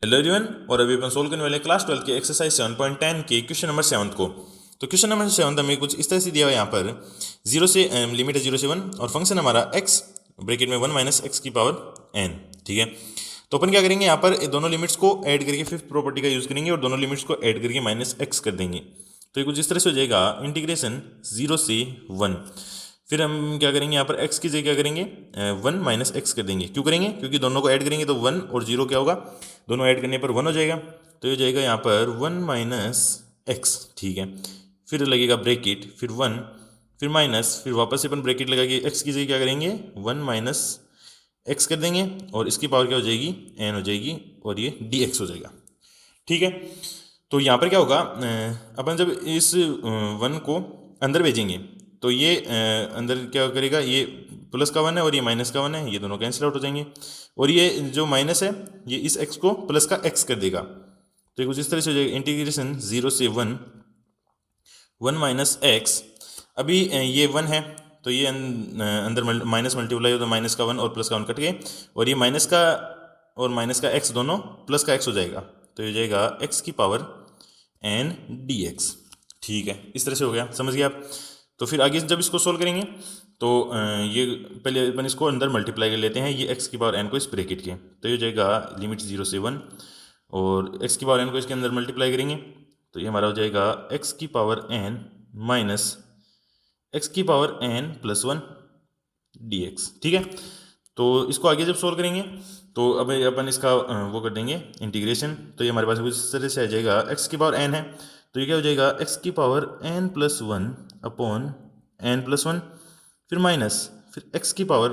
Hello everyone, और अभी अपन solve करने वाले क्लास 12 के एक्सरसाइज 7.10 के क्वेश्चन नंबर 7 को। तो क्वेश्चन नंबर 7 हमें कुछ इस तरह से दिया हुआ है। यहाँ पर जीरो से लिमिट है 0 से 1 और फंक्शन हमारा x ब्रैकेट में 1 माइनस एक्स की पावर n। ठीक है, तो अपन क्या करेंगे, यहाँ पर दोनों लिमिट्स को ऐड करके फिफ्थ प्रॉपर्टी का यूज करेंगे और दोनों लिमिट्स को ऐड करके माइनस एक्स कर देंगे। तो ये कुछ इस तरह से हो जाएगा, इंटीग्रेशन 0 से 1। फिर हम क्या करेंगे, यहाँ पर x की जगह क्या करेंगे, 1 माइनस एक्स कर देंगे। क्यों करेंगे? क्योंकि दोनों को ऐड करेंगे तो 1 और 0 क्या होगा, दोनों ऐड करने पर 1 हो जाएगा। तो ये हो जाएगा यहाँ पर 1 माइनस एक्स। ठीक है, फिर लगेगा ब्रैकेट, फिर 1, फिर माइनस, फिर वापस से अपन ब्रैकेट लगा के x की जगह क्या करेंगे, 1 माइनस एक्स कर देंगे और इसकी पावर क्या हो जाएगी, n हो जाएगी और ये dx हो जाएगा। ठीक है, तो यहाँ पर क्या होगा, अपन जब इस 1 को अंदर भेजेंगे तो ये अंदर क्या करेगा, ये प्लस का 1 है और ये माइनस का 1 है, ये दोनों कैंसिल आउट हो जाएंगे और ये जो माइनस है ये इस x को प्लस का x कर देगा। तो ये कुछ इस तरह से हो जाएगा, इंटीग्रेशन 0 से 1 माइनस एक्स। अभी ये 1 है तो ये अंदर माइनस मल्टीप्लाई हो तो माइनस का 1 और प्लस का 1 कट गए और ये माइनस का और माइनस का x दोनों प्लस का x हो जाएगा। तो ये हो जाएगा x की पावर n dx। ठीक है, इस तरह से हो गया, समझ गए आप। तो फिर आगे जब इसको सोल्व करेंगे तो ये पहले अपन इसको अंदर मल्टीप्लाई कर लेते हैं, ये x की पावर n को इस ब्रैकेट के। तो ये हो जाएगा लिमिट 0 से 1 और x की पावर n को इसके अंदर मल्टीप्लाई करेंगे तो ये हमारा हो जाएगा x की पावर n माइनस x की पावर n प्लस 1 dx। ठीक है, तो इसको आगे जब सोल्व करेंगे तो अब अपन इसका वो कर देंगे इंटीग्रेशन। तो ये हमारे पास कुछ इस तरह से आ जाएगा, x की पावर n है तो ये क्या हो जाएगा, x की power n plus 1 upon n plus 1, फिर माइनस, फिर x की power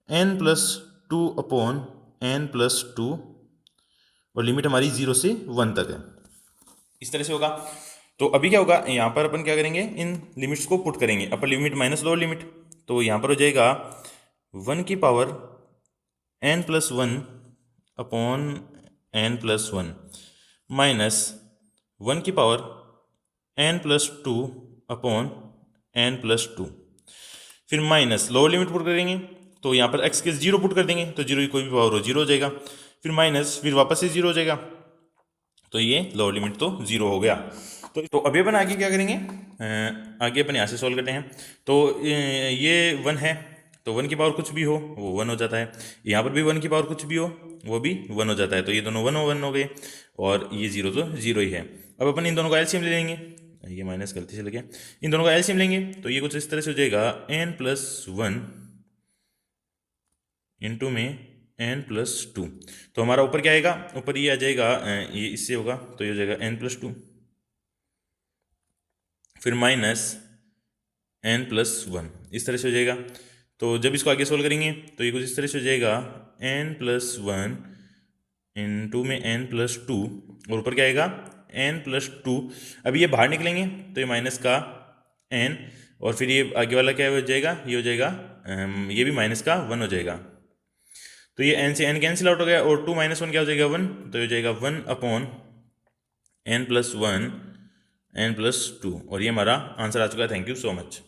n plus 2 upon n plus 2 और लिमिट हमारी 0 से 1 तक है। इस तरह से होगा। तो अभी क्या होगा, यहाँ पर अपन क्या करेंगे, इन लिमिट्स को पुट करेंगे, upper limit minus lower limit. तो यहाँ पर हो जाएगा 1 की power n plus 1 upon n plus 1 minus 1 की power n plus 2 upon n plus 2, फिर माइनस लोअर लिमिट पुट करेंगे तो यहाँ पर x के 0 पुट कर देंगे तो 0 की कोई भी पावर हो 0 हो जाएगा, फिर माइनस, फिर वापस से 0 हो जाएगा। तो ये लोअर लिमिट तो 0 हो गया। तो अभी अपन आगे क्या करेंगे, आगे अपन यहाँ से सॉल्व करते हैं। तो ये 1 है तो 1 की पावर कुछ भी हो वो 1 हो जाता है, यहाँ पर भी 1 की पावर कुछ भी हो वो भी 1 हो जाता है। तो ये दोनों 1 हो गए और ये 0 तो 0 ही है। अब अपन इन दोनों का एलसीएम ले लेंगे, ये माइनस गलती से लगे, इन दोनों का एलसीएम लेंगे तो ये कुछ इस तरह से हो जाएगा n प्लस 1 इंटू में n प्लस 2। तो हमारा ऊपर क्या आएगा, ऊपर ये आ जाएगा, ये इससे होगा तो ये हो जाएगा n प्लस 2, फिर माइनस n प्लस 1, इस तरह से हो जाएगा। तो जब इसको आगे सोल्व करेंगे तो ये कुछ इस तरह से हो जाएगा n प्लस 1 इंटू में n प्लस 2 और ऊपर क्या आएगा n प्लस 2। अभी ये बाहर निकलेंगे तो ये माइनस का n और फिर ये आगे वाला क्या हो जाएगा, ये हो जाएगा ये भी माइनस का 1 हो जाएगा। तो ये n से n कैंसिल आउट हो गया और 2 माइनस 1 क्या हो जाएगा 1, तो ये हो जाएगा 1 upon n plus 1 n plus 2 और ये हमारा आंसर आ चुका है। Thank you so much.